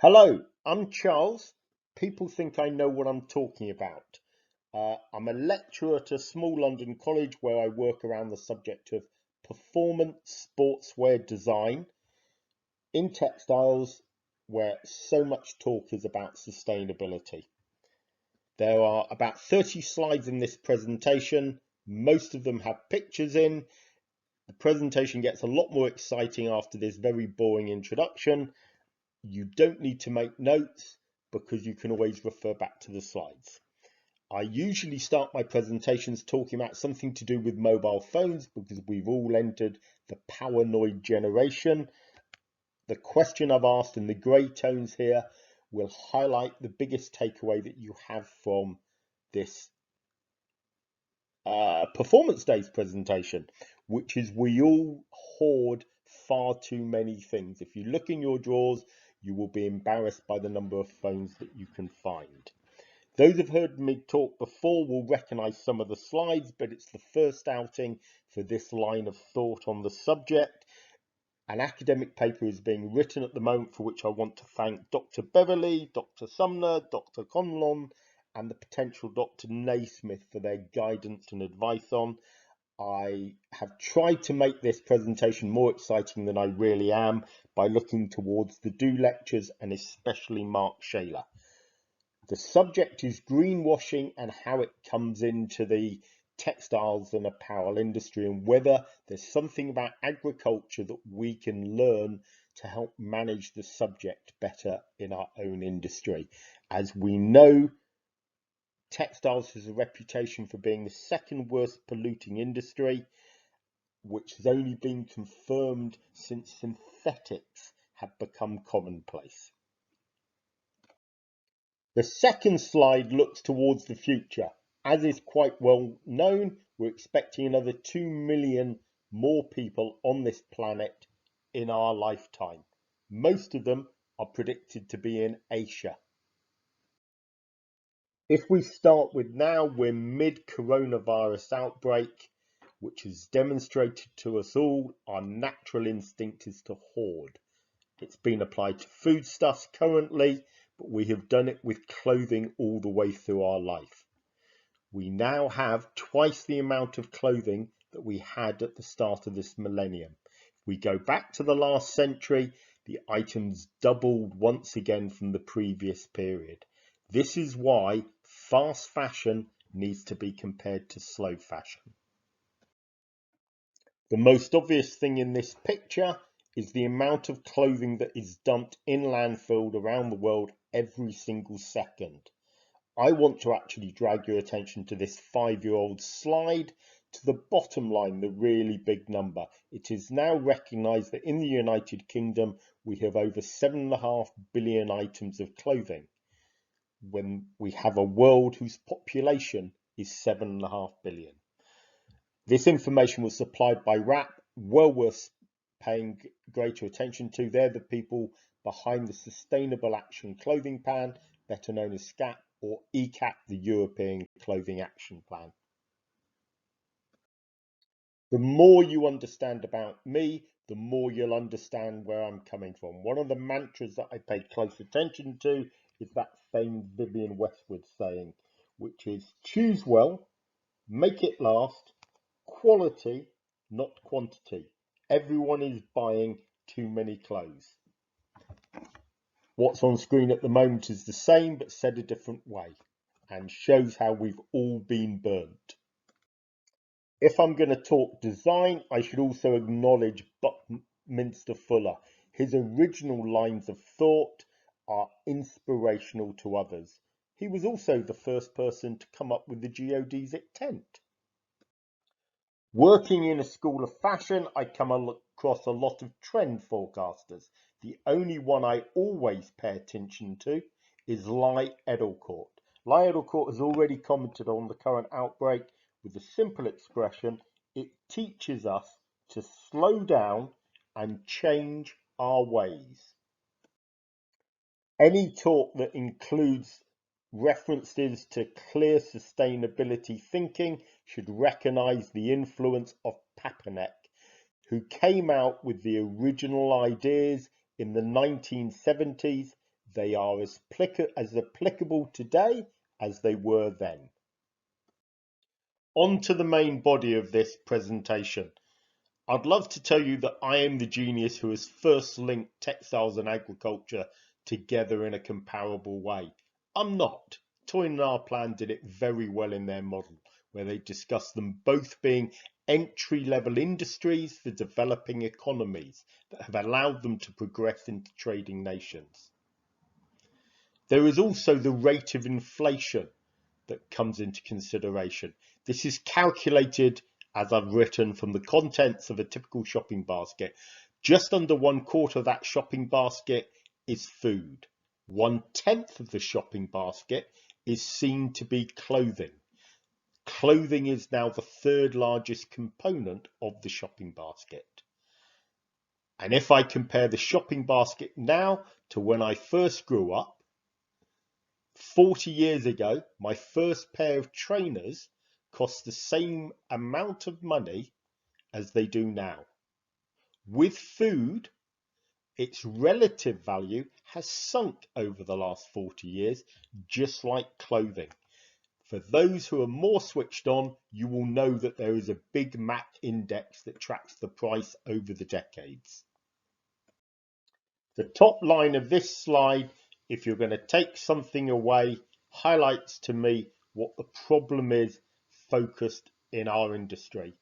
Hello, I'm Charles. People think I know what I'm talking about. I'm a lecturer at a small London college where I work around the subject of performance sportswear design in textiles, where so much talk is about sustainability. There are about 30 slides in this presentation. Most of them have pictures in. The presentation gets a lot more exciting after this very boring introduction. You don't need to make notes because you can always refer back to the slides. I usually start my presentations talking about something to do with mobile phones because we've all entered the paranoid generation. The question I've asked in the grey tones here will highlight the biggest takeaway that you have from this performance days presentation, which is we all hoard far too many things. If you look in your drawers, you will be embarrassed by the number of phones that you can find. Those who've heard me talk before will recognize some of the slides, but it's the first outing for this line of thought on the subject. An academic paper is being written at the moment for which I want to thank Dr. Beverley, Dr. Sumner, Dr. Conlon, and the potential Dr. Naismith for their guidance and advice on. I have tried to make this presentation more exciting than I really am by looking towards the Do lectures and especially Mark Shaler. The subject is greenwashing and how it comes into the textiles and apparel industry, and whether there's something about agriculture that we can learn to help manage the subject better in our own industry. As we know, textiles has a reputation for being the second worst polluting industry, which has only been confirmed since synthetics have become commonplace. The second slide looks towards the future. As is quite well known, we're expecting another 2 million more people on this planet in our lifetime. Most of them are predicted to be in Asia. If we start with now, we're mid-coronavirus outbreak, which has demonstrated to us all our natural instinct is to hoard. It's been applied to foodstuffs currently, but we have done it with clothing all the way through our life. We now have twice the amount of clothing that we had at the start of this millennium. If we go back to the last century, the items doubled once again from the previous period. This is why fast fashion needs to be compared to slow fashion. The most obvious thing in this picture is the amount of clothing that is dumped in landfill around the world every single second. I want to actually drag your attention to this 5-year-old slide to the bottom line, the really big number. It is now recognised that in the United Kingdom we have over 7.5 billion items of clothing, when we have a world whose population is 7.5 billion. This information was supplied by RAP, well worth paying greater attention to. They're the people behind the Sustainable Action Clothing Plan, better known as SCAP, or ECAP, the European Clothing Action Plan. The more you understand about me, the more you'll understand where I'm coming from. One of the mantras that I pay close attention to is that famed Vivienne Westwood saying, which is choose well, make it last, quality, not quantity. Everyone is buying too many clothes. What's on screen at the moment is the same but said a different way, and shows how we've all been burnt. If I'm going to talk design, I should also acknowledge Buckminster Fuller. His original lines of thought are inspirational to others. He was also the first person to come up with the geodesic tent. Working in a school of fashion, I come across a lot of trend forecasters. The only one I always pay attention to is Lie Edelcourt. Lie Edelcourt has already commented on the current outbreak with a simple expression: it teaches us to slow down and change our ways. Any talk that includes references to clear sustainability thinking should recognise the influence of Papanek, who came out with the original ideas in the 1970s, They are as applicable today as they were then. On to the main body of this presentation. I'd love to tell you that I am the genius who has first linked textiles and agriculture together in a comparable way. I'm not. Toyne and Arpan did it very well in their model, where they discussed them both being entry-level industries for developing economies that have allowed them to progress into trading nations. There is also the rate of inflation that comes into consideration. This is calculated, as I've written, from the contents of a typical shopping basket. Just under 1/4 of that shopping basket is food. 1/10 of the shopping basket is seen to be clothing. Clothing is now the third largest component of the shopping basket. And if I compare the shopping basket now to when I first grew up, 40 years ago, my first pair of trainers cost the same amount of money as they do now. With food, its relative value has sunk over the last 40 years, just like clothing. For those who are more switched on, you will know that there is a big MAC index that tracks the price over the decades. The top line of this slide, if you're going to take something away, highlights to me what the problem is focused in our industry.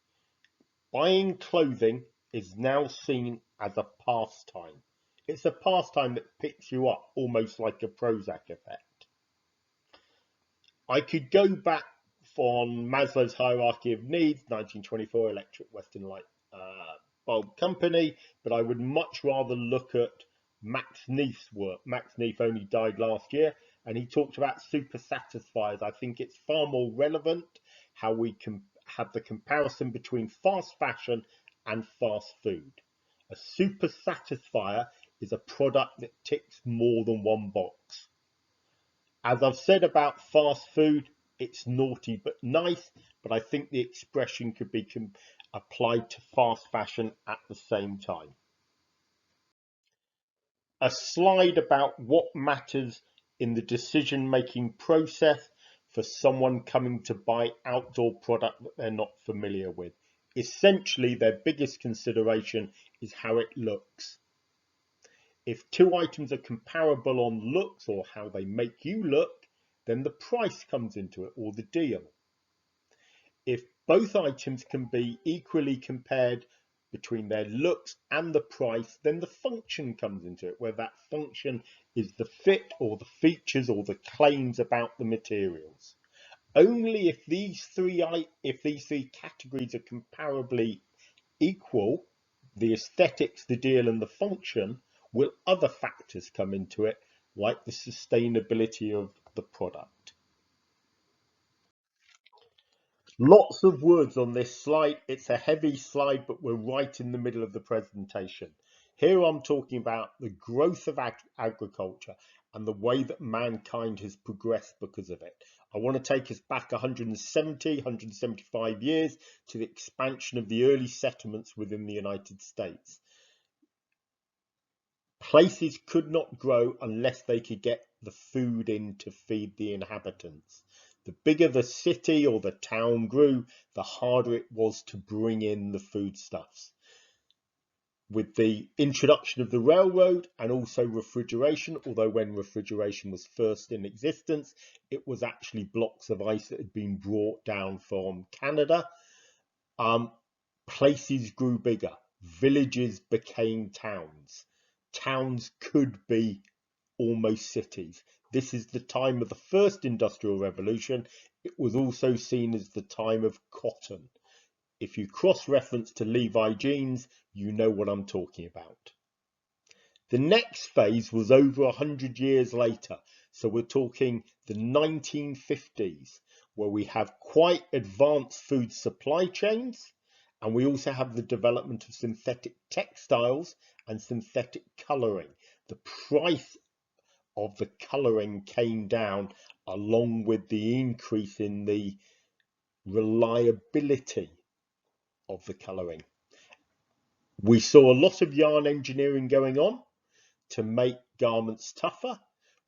Buying clothing is now seen as a pastime. It's a pastime that picks you up almost like a Prozac effect. I could go back on Maslow's hierarchy of needs, 1924 Electric Western Light Bulb Company, but I would much rather look at Max Neef's work. Max Neef only died last year, and he talked about super satisfiers. I think it's far more relevant how we can have the comparison between fast fashion and fast food. A super satisfier is a product that ticks more than one box. As I've said about fast food, it's naughty but nice, but I think the expression could be applied to fast fashion at the same time. A slide about what matters in the decision-making process for someone coming to buy outdoor product that they're not familiar with. Essentially, their biggest consideration is how it looks. If two items are comparable on looks or how they make you look, then the price comes into it, or the deal. If both items can be equally compared between their looks and the price, then the function comes into it, where that function is the fit or the features or the claims about the materials. Only if these three categories are comparably equal, the aesthetics, the deal and the function, will other factors come into it, like the sustainability of the product. Lots of words on this slide. It's a heavy slide, but we're right in the middle of the presentation. Here I'm talking about the growth of agriculture and the way that mankind has progressed because of it. I want to take us back 175 years to the expansion of the early settlements within the United States. Places could not grow unless they could get the food in to feed the inhabitants. The bigger the city or the town grew, the harder it was to bring in the foodstuffs. With the introduction of the railroad and also refrigeration, although when refrigeration was first in existence, it was actually blocks of ice that had been brought down from Canada, places grew bigger. Villages became towns. Towns could be almost cities. This is the time of the first industrial revolution. It was also seen as the time of cotton. If you cross-reference to Levi jeans, you know what I'm talking about. The next phase was over 100 years later. So we're talking the 1950s, where we have quite advanced food supply chains. And we also have the development of synthetic textiles and synthetic colouring. The price of the colouring came down along with the increase in the reliability of the colouring. We saw a lot of yarn engineering going on to make garments tougher.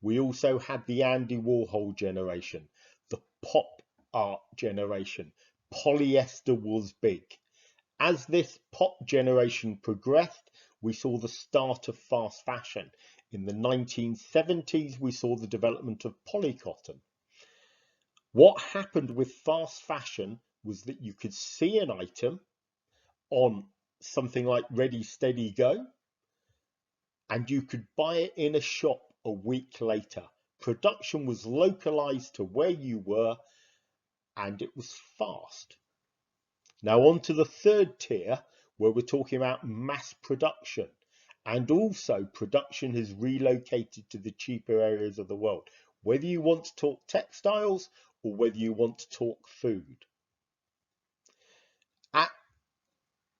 We also had the Andy Warhol generation, the pop art generation. Polyester was big. As this pop generation progressed, we saw the start of fast fashion. In the 1970s, we saw the development of polycotton. What happened with fast fashion was that you could see an item on something like Ready, Steady, Go, and you could buy it in a shop a week later. Production was localized to where you were, and it was fast. Now on to the third tier, where we're talking about mass production, and also production has relocated to the cheaper areas of the world, whether you want to talk textiles or whether you want to talk food. At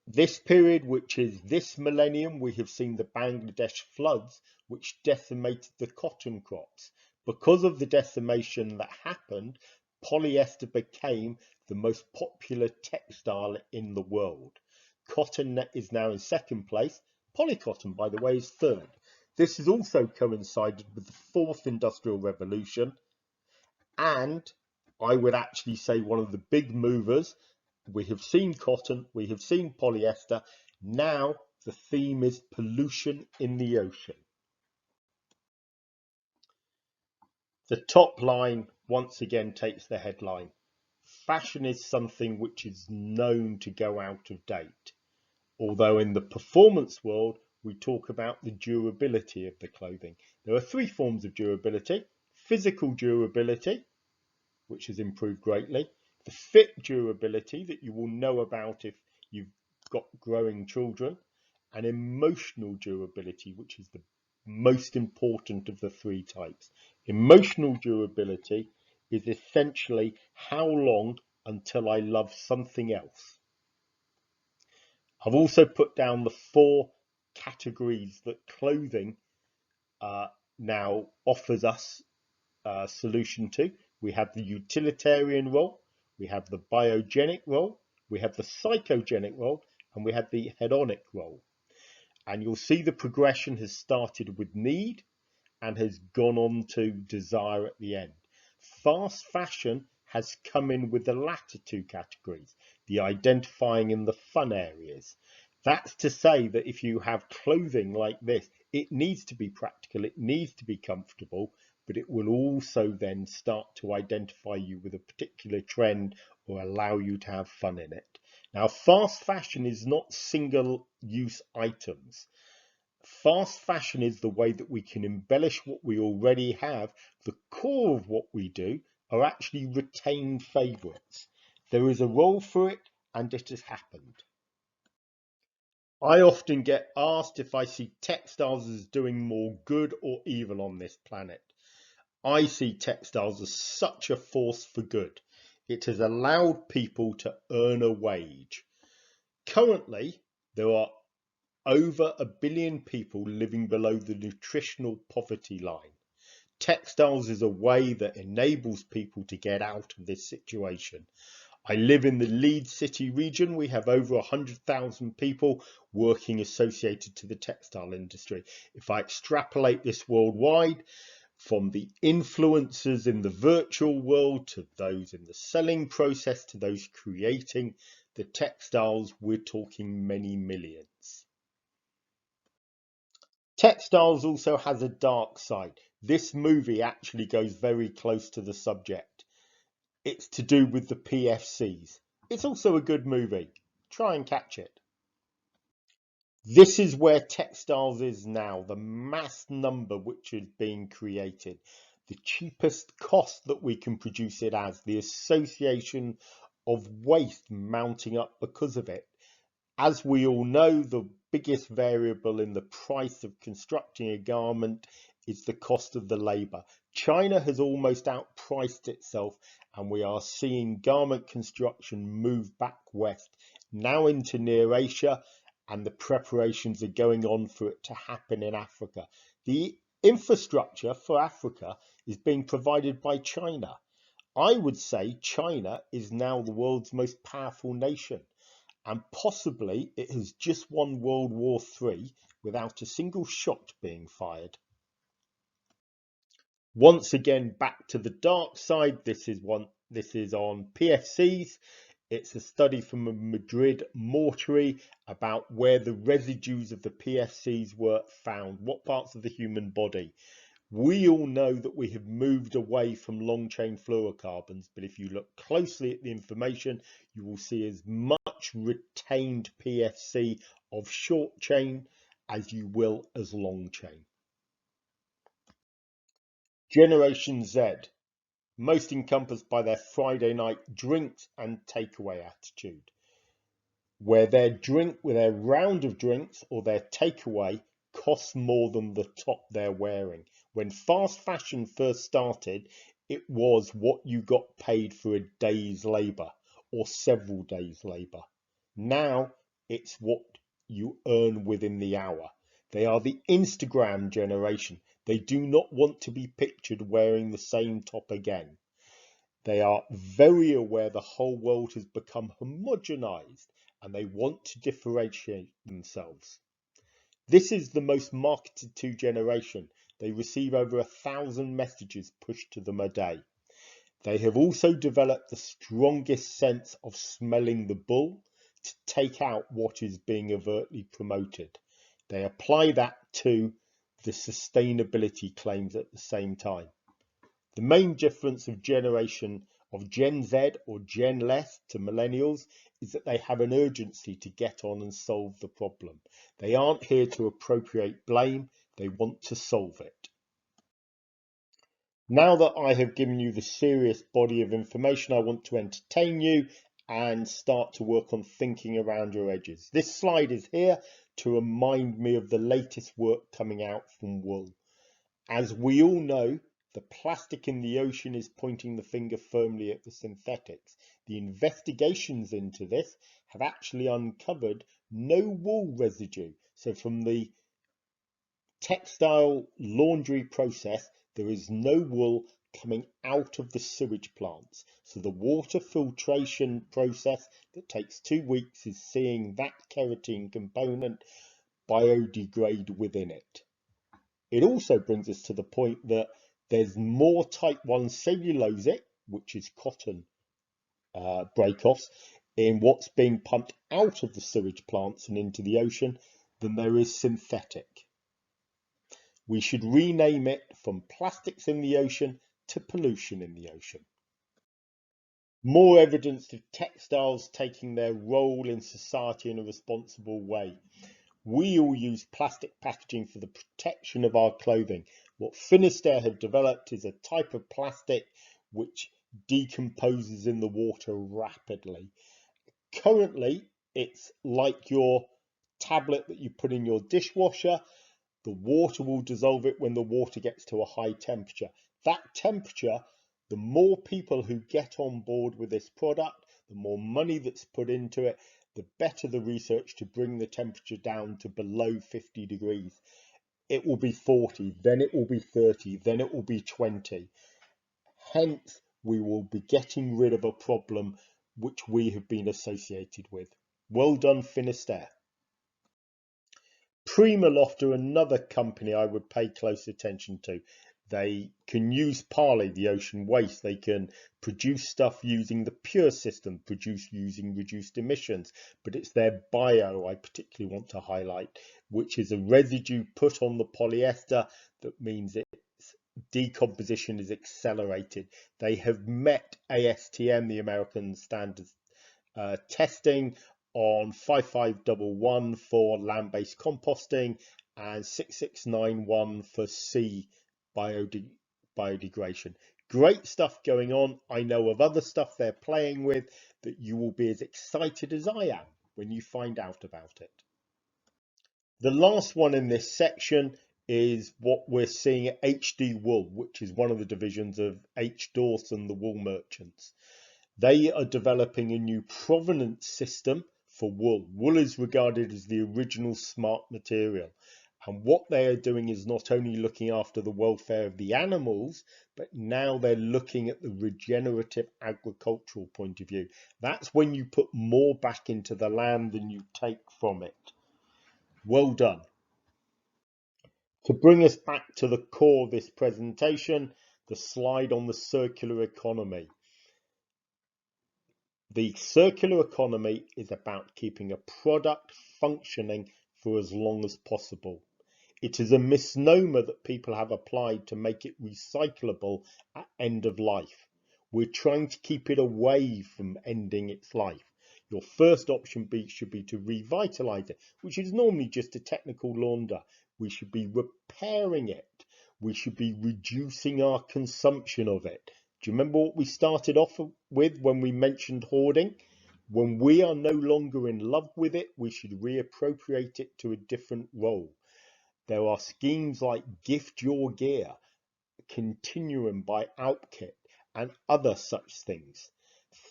this period, which is this millennium, we have seen the Bangladesh floods, which decimated the cotton crops. Because of the decimation that happened, polyester became the most popular textile in the world. Cotton is now in second place. Polycotton, by the way, is third. This has also coincided with the fourth industrial revolution, and I would actually say one of the big movers. We have seen cotton, we have seen polyester. Now the theme is pollution in the ocean. The top line once again takes the headline. Fashion is something which is known to go out of date. Although in the performance world, we talk about the durability of the clothing. There are three forms of durability: physical durability, which has improved greatly; the fit durability that you will know about if you've got growing children; and emotional durability, which is the most important of the three types. Emotional durability is essentially how long until I love something else. I've also put down the four categories that clothing now offers us a solution to. We have the utilitarian role, we have the biogenic role, we have the psychogenic role, and we have the hedonic role. And you'll see the progression has started with need and has gone on to desire at the end. Fast fashion has come in with the latter two categories, the identifying and the fun areas. That's to say that if you have clothing like this, it needs to be practical, it needs to be comfortable, but it will also then start to identify you with a particular trend or allow you to have fun in it. Now, fast fashion is not single-use items. Fast fashion is the way that we can embellish what we already have. The core of what we do are actually retained favourites. There is a role for it, and it has happened. I often get asked if I see textiles as doing more good or evil on this planet. I see textiles as such a force for good. It has allowed people to earn a wage. Currently, there are over 1 billion people living below the nutritional poverty line. Textiles is a way that enables people to get out of this situation. I live in the Leeds City region. We have over 100,000 people working associated to the textile industry. If I extrapolate this worldwide, from the influencers in the virtual world to those in the selling process to those creating the textiles, we're talking many millions. Textiles also has a dark side. This movie actually goes very close to the subject. It's to do with the PFCs. It's also a good movie. Try and catch it. This is where textiles is now, the mass number which is being created, the cheapest cost that we can produce it as, the association of waste mounting up because of it. As we all know, the biggest variable in the price of constructing a garment is the cost of the labour. China has almost outpriced itself, and we are seeing garment construction move back west, now into Near Asia, and the preparations are going on for it to happen in Africa. The infrastructure for Africa is being provided by China. I would say China is now the world's most powerful nation, and possibly it has just won World War III without a single shot being fired. Once again, back to the dark side. This is on PFCs. It's a study from a Madrid mortuary about where the residues of the PFCs were found, what parts of the human body. We all know that we have moved away from long chain fluorocarbons, but if you look closely at the information, you will see as much retained PFC of short chain as you will as long chain. Generation Z, most encompassed by their Friday night drinks and takeaway attitude, where their round of drinks or their takeaway costs more than the top they're wearing. When fast fashion first started, it was what you got paid for a day's labour or several days' labour. Now it's what you earn within the hour. They are the Instagram generation. They do not want to be pictured wearing the same top again. They are very aware the whole world has become homogenized and they want to differentiate themselves. This is the most marketed to generation. They receive over 1,000 messages pushed to them a day. They have also developed the strongest sense of smelling the bull to take out what is being overtly promoted. They apply that to the sustainability claims at the same time. The main difference of Gen Z or Gen less to millennials is that they have an urgency to get on and solve the problem. They aren't here to appropriate blame, they want to solve it. Now that I have given you the serious body of information, I want to entertain you and start to work on thinking around your edges. This slide is here to remind me of the latest work coming out from wool. As we all know, the plastic in the ocean is pointing the finger firmly at the synthetics. The investigations into this have actually uncovered no wool residue. So from the textile laundry process, there is no wool coming out of the sewage plants. So the water filtration process that takes 2 weeks is seeing that keratin component biodegrade within it. It also brings us to the point that there's more type 1 cellulosic, which is cotton break-offs, in what's being pumped out of the sewage plants and into the ocean than there is synthetic. We should rename it from plastics in the ocean to pollution in the ocean. More evidence of textiles taking their role in society in a responsible way. We all use plastic packaging for the protection of our clothing. What Finisterre have developed is a type of plastic which decomposes in the water rapidly. Currently, it's like your tablet that you put in your dishwasher. The water will dissolve it when the water gets to a high temperature. That temperature, the more people who get on board with this product, the more money that's put into it, the better the research to bring the temperature down to below 50 degrees. It will be 40, then it will be 30, then it will be 20. Hence, we will be getting rid of a problem which we have been associated with. Well done, Finisterre. PrimaLoft are another company I would pay close attention to. They can use Parley, the ocean waste. They can produce stuff using the P.U.R.E system, produce using reduced emissions. But it's their bio I particularly want to highlight, which is a residue put on the polyester that means its decomposition is accelerated. They have met ASTM, the American Standards testing, on 5511 for land-based composting and 6691 for sea biodegradation. Great stuff going on. I know of other stuff they're playing with that you will be as excited as I am when you find out about it. The last one in this section is what we're seeing at HD Wool, which is one of the divisions of H. Dawson, the wool merchants. They are developing a new provenance system for wool. Wool is regarded as the original smart material. And what they are doing is not only looking after the welfare of the animals, but now they're looking at the regenerative agricultural point of view. That's when you put more back into the land than you take from it. Well done. To bring us back to the core of this presentation, the slide on the circular economy. The circular economy is about keeping a product functioning for as long as possible. It is a misnomer that people have applied to make it recyclable at end of life. We're trying to keep it away from ending its life. Your first option should be to revitalise it, which is normally just a technical launder. We should be repairing it. We should be reducing our consumption of it. Do you remember what we started off with when we mentioned hoarding? When we are no longer in love with it, we should reappropriate it to a different role. There are schemes like Gift Your Gear, Continuum by Outkit, and other such things.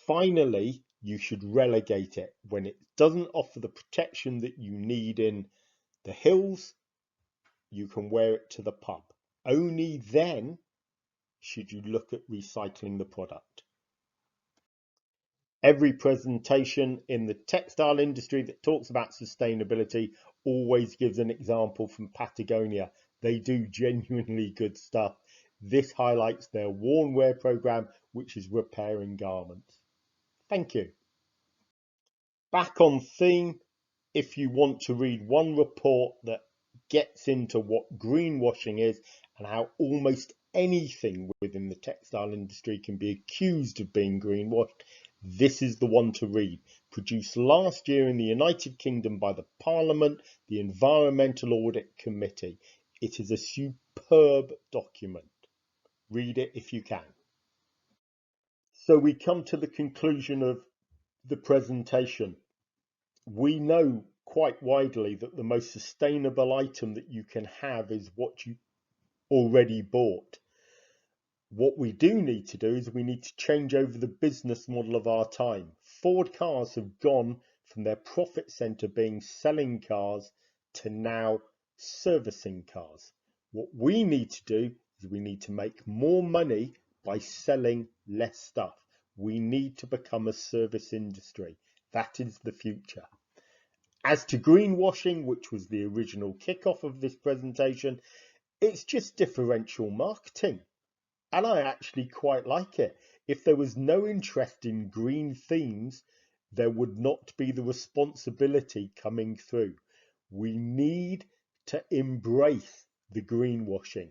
Finally, you should relegate it when it doesn't offer the protection that you need in the hills. You can wear it to the pub. Only then should you look at recycling the product. Every presentation in the textile industry that talks about sustainability always gives an example from Patagonia. They do genuinely good stuff. This highlights their worn wear program, which is repairing garments. Thank you. Back on theme, if you want to read one report that gets into what greenwashing is and how almost anything within the textile industry can be accused of being greenwashed, this is the one to read. Produced last year in the United Kingdom by the Parliament, the Environmental Audit Committee. It is a superb document. Read it if you can. So we come to the conclusion of the presentation. We know quite widely that the most sustainable item that you can have is what you already bought. What we do need to do is we need to change over the business model of our time. Ford cars have gone from their profit center being selling cars to now servicing cars. What we need to do is we need to make more money by selling less stuff. We need to become a service industry. That is the future. As to greenwashing, which was the original kickoff of this presentation, it's just differential marketing. And I actually quite like it. If there was no interest in green themes, there would not be the responsibility coming through. We need to embrace the greenwashing.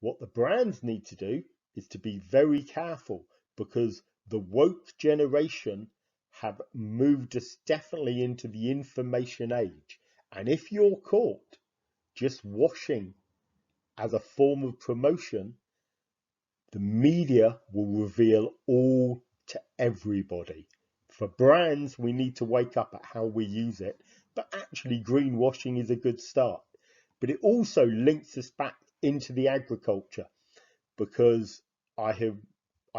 What the brands need to do is to be very careful, because the woke generation have moved us definitely into the information age. And if you're caught just washing as a form of promotion, the media will reveal all to everybody. For brands, we need to wake up at how we use it, but actually greenwashing is a good start. But it also links us back into the agriculture, because I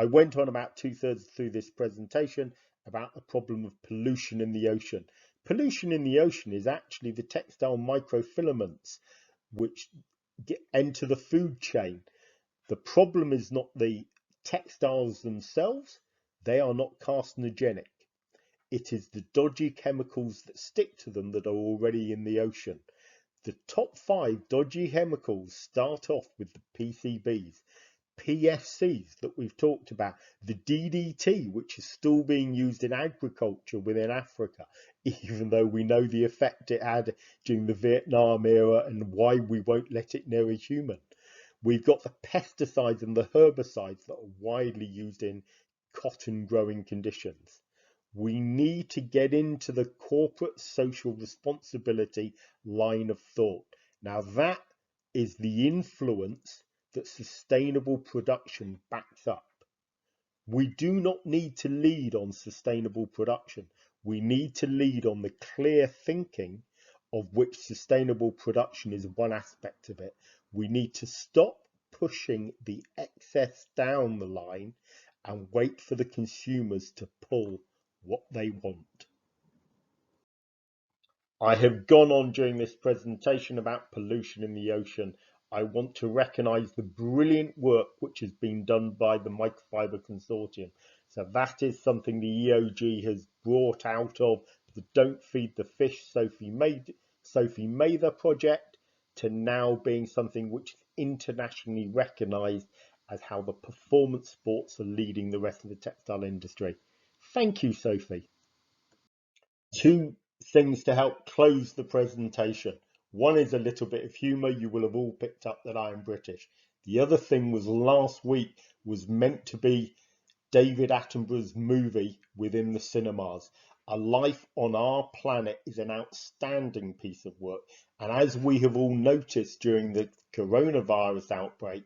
went on about 2/3 through this presentation about the problem of pollution in the ocean. Pollution in the ocean is actually the textile microfilaments which enter the food chain. The problem is not the textiles themselves. They are not carcinogenic. It is the dodgy chemicals that stick to them that are already in the ocean. The top 5 dodgy chemicals start off with the PCBs, PFCs that we've talked about, the DDT, which is still being used in agriculture within Africa, even though we know the effect it had during the Vietnam era and why we won't let it near a human. We've got the pesticides and the herbicides that are widely used in cotton growing conditions. We need to get into the corporate social responsibility line of thought. Now that is the influence that sustainable production backs up. We do not need to lead on sustainable production. We need to lead on the clear thinking, of which sustainable production is one aspect of it. We need to stop pushing the excess down the line and wait for the consumers to pull what they want. I have gone on during this presentation about pollution in the ocean. I want to recognise the brilliant work which has been done by the Microfiber Consortium. So that is something the EOG has brought out of the Don't Feed the Fish Sophie Mather project to now being something which is internationally recognised as how the performance sports are leading the rest of the textile industry. Thank you, Sophie. Two things to help close the presentation. One is a little bit of humour. You will have all picked up that I am British. The other thing was last week was meant to be David Attenborough's movie within the cinemas. A Life on Our Planet is an outstanding piece of work. And as we have all noticed during the coronavirus outbreak,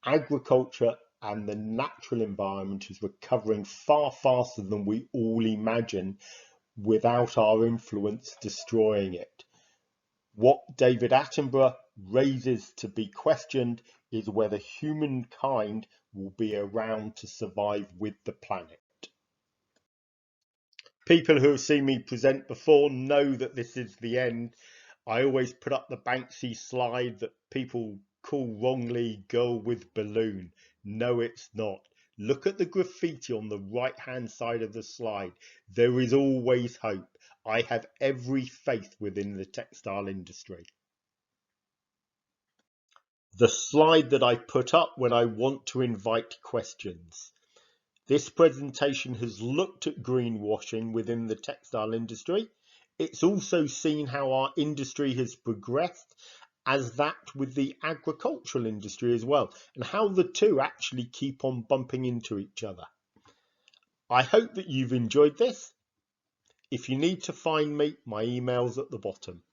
agriculture and the natural environment is recovering far faster than we all imagine without our influence destroying it. What David Attenborough raises to be questioned is whether humankind will be around to survive with the planet. People who have seen me present before know that this is the end. I always put up the Banksy slide that people call wrongly girl with balloon. No, it's not. Look at the graffiti on the right hand side of the slide. There is always hope. I have every faith within the textile industry. The slide that I put up when I want to invite questions. This presentation has looked at greenwashing within the textile industry. It's also seen how our industry has progressed as that with the agricultural industry as well, and how the two actually keep on bumping into each other. I hope that you've enjoyed this. If you need to find me, my email's at the bottom.